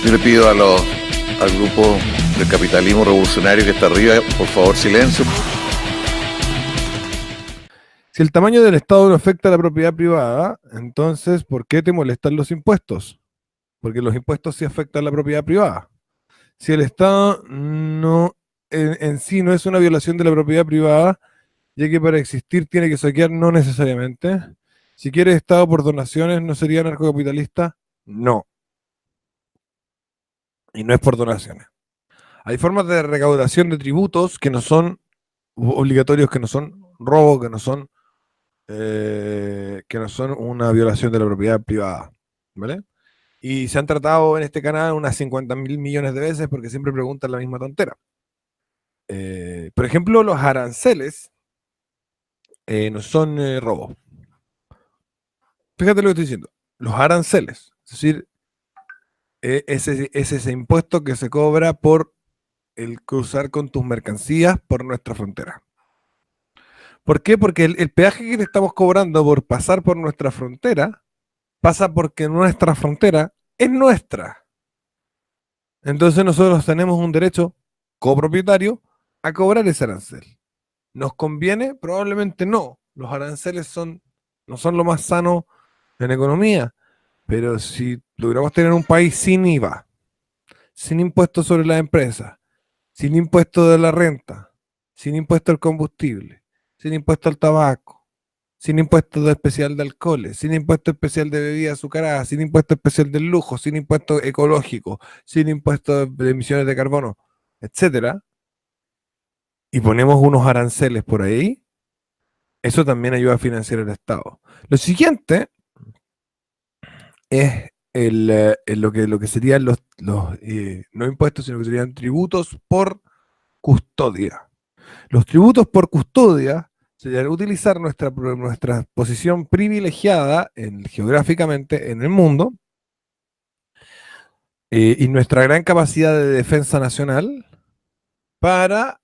Yo le pido al grupo del capitalismo revolucionario que está arriba, por favor, silencio. Si el tamaño del Estado no afecta a la propiedad privada, entonces, ¿por qué te molestan los impuestos? Porque los impuestos sí afectan a la propiedad privada. Si el Estado no en sí no es una violación de la propiedad privada, ya que para existir tiene que saquear, no necesariamente. Si quieres Estado por donaciones, ¿no sería narcocapitalista? No. Y no es por donaciones. Hay formas de recaudación de tributos que no son obligatorios, que no son robo, que no son una violación de la propiedad privada. ¿Vale? Y se han tratado en este canal unas 50.000 millones de veces porque siempre preguntan la misma tontera. Por ejemplo, los aranceles no son robo. Fíjate lo que estoy diciendo. Los aranceles, es decir, es ese impuesto que se cobra por el cruzar con tus mercancías por nuestra frontera. ¿Por qué? Porque el peaje que te estamos cobrando por pasar por nuestra frontera pasa porque nuestra frontera es nuestra. Entonces nosotros tenemos un derecho copropietario a cobrar ese arancel. ¿Nos conviene? Probablemente no. Los aranceles no son lo más sano en economía, pero si logramos tener un país sin IVA, sin impuestos sobre las empresas, sin impuesto de la renta, sin impuesto al combustible, sin impuesto al tabaco, sin impuesto especial de alcoholes, sin impuesto especial de bebidas azucaradas, sin impuesto especial del lujo, sin impuesto ecológico, sin impuesto de emisiones de carbono, etcétera, y ponemos unos aranceles por ahí, eso también ayuda a financiar el Estado. Lo siguiente es lo que serían los no impuestos, sino que serían tributos por custodia. Los tributos por custodia serían utilizar nuestra posición privilegiada geográficamente en el mundo y nuestra gran capacidad de defensa nacional para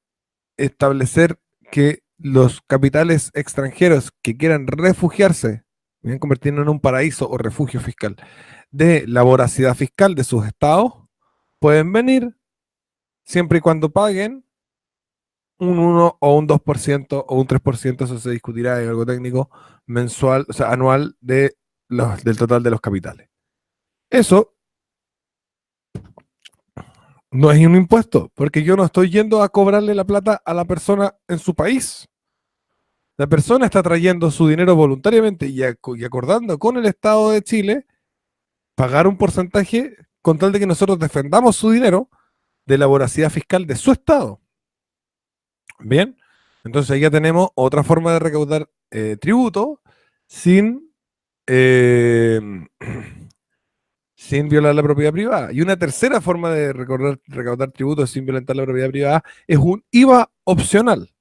establecer que los capitales extranjeros que quieran refugiarse, bien, convertirlo en un paraíso o refugio fiscal de la voracidad fiscal de sus estados, pueden venir siempre y cuando paguen un 1 o un 2% o un 3%, eso se discutirá en algo técnico, mensual, o sea, anual del total de los capitales. Eso no es un impuesto, porque yo no estoy yendo a cobrarle la plata a la persona en su país. La persona está trayendo su dinero voluntariamente y acordando con el Estado de Chile pagar un porcentaje con tal de que nosotros defendamos su dinero de la voracidad fiscal de su Estado. Bien, entonces ahí ya tenemos otra forma de recaudar tributo sin, eh, sin violar la propiedad privada. Y una tercera forma de recaudar tributos sin violentar la propiedad privada es un IVA opcional.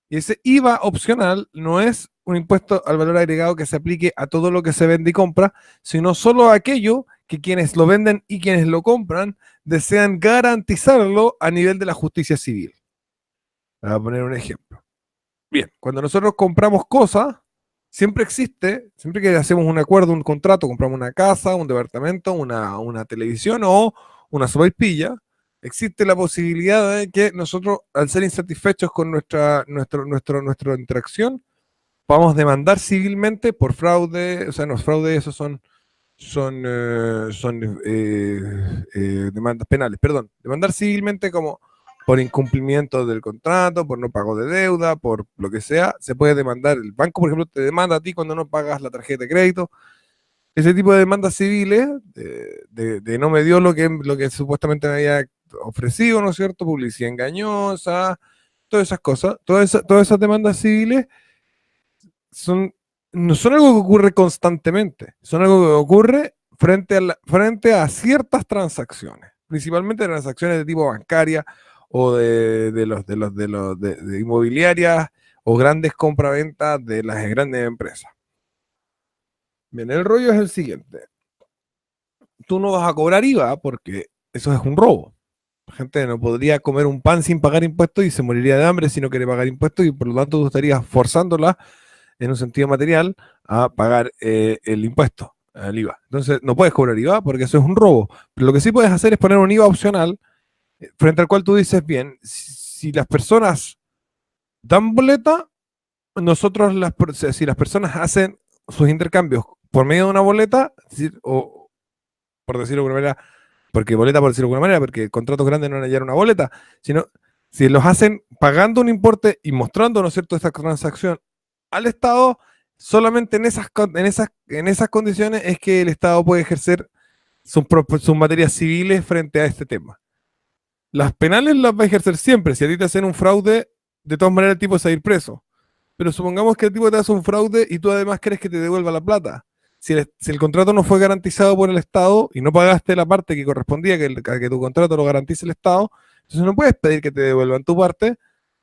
Y ese IVA opcional no es un impuesto al valor agregado que se aplique a todo lo que se vende y compra, sino solo a aquello que quienes lo venden y quienes lo compran desean garantizarlo a nivel de la justicia civil. Voy a poner un ejemplo. Bien, cuando nosotros compramos cosas, siempre que hacemos un acuerdo, un contrato, compramos una casa, un departamento, una televisión o una sopaipilla, existe la posibilidad de que nosotros, al ser insatisfechos con nuestra interacción, podamos demandar civilmente por fraude, o sea, no es fraude, esos son demandas penales, perdón, demandar civilmente como por incumplimiento del contrato, por no pago de deuda, por lo que sea, se puede demandar. El banco, por ejemplo, te demanda a ti cuando no pagas la tarjeta de crédito. Ese tipo de demandas civiles, de no me dio lo que supuestamente me había ofrecido, ¿no es cierto? Publicidad engañosa, todas esas cosas, todas esas demandas civiles no son algo que ocurre constantemente, son algo que ocurre frente a ciertas transacciones, principalmente transacciones de tipo bancaria o de inmobiliarias o grandes compraventas de las grandes empresas. Bien, el rollo es el siguiente. Tú no vas a cobrar IVA porque eso es un robo. La gente no podría comer un pan sin pagar impuestos y se moriría de hambre si no quiere pagar impuestos y por lo tanto tú estarías forzándola en un sentido material a pagar el impuesto. al IVA. Entonces, no puedes cobrar IVA porque eso es un robo. Pero lo que sí puedes hacer es poner un IVA opcional frente al cual tú dices, bien, si las personas dan boleta, nosotros, si las personas hacen sus intercambios por medio de una boleta, es decir, o por decirlo de alguna manera, porque boleta por decirlo de alguna manera, porque contratos grandes no van a hallar una boleta, sino si los hacen pagando un importe y mostrando, ¿no es cierto?, esta transacción al Estado, solamente en esas condiciones es que el Estado puede ejercer sus materias civiles frente a este tema. Las penales las va a ejercer siempre. Si a ti te hacen un fraude, de todas maneras el tipo se va a ir preso. Pero supongamos que el tipo te hace un fraude y tú además quieres que te devuelva la plata. Si el contrato no fue garantizado por el Estado y no pagaste la parte que correspondía a que tu contrato lo garantice el Estado, entonces no puedes pedir que te devuelvan tu parte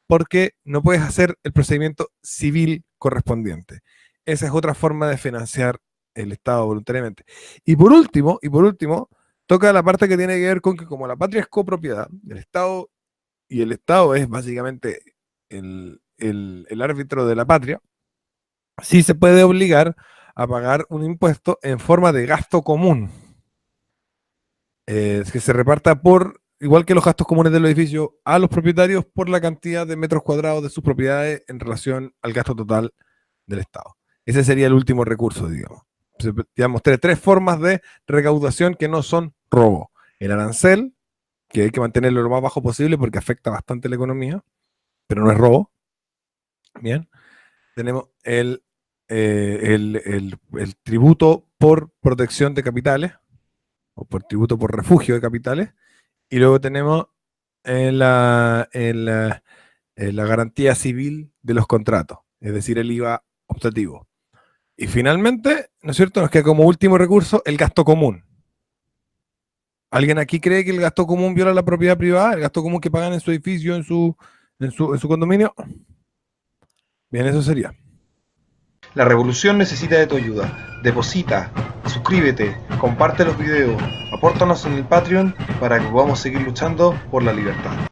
porque no puedes hacer el procedimiento civil correspondiente. Esa es otra forma de financiar el Estado voluntariamente. Y por último, toca la parte que tiene que ver con que como la patria es copropiedad del Estado y el Estado es básicamente el árbitro de la patria, sí se puede obligar a pagar un impuesto en forma de gasto común, que se reparta igual que los gastos comunes del edificio, a los propietarios por la cantidad de metros cuadrados de sus propiedades en relación al gasto total del Estado. Ese sería el último recurso, digamos. Ya mostré tres formas de recaudación que no son robo. El arancel, que hay que mantenerlo lo más bajo posible porque afecta bastante la economía, pero no es robo. Bien. Tenemos el tributo por protección de capitales, o por tributo por refugio de capitales, y luego tenemos la garantía civil de los contratos, es decir, el IVA optativo. Y finalmente, ¿no es cierto?, nos queda como último recurso el gasto común. ¿Alguien aquí cree que el gasto común viola la propiedad privada? ¿El gasto común que pagan en su edificio, en su condominio? Bien, eso sería. La revolución necesita de tu ayuda. Deposita, suscríbete, comparte los videos, apórtanos en el Patreon para que podamos seguir luchando por la libertad.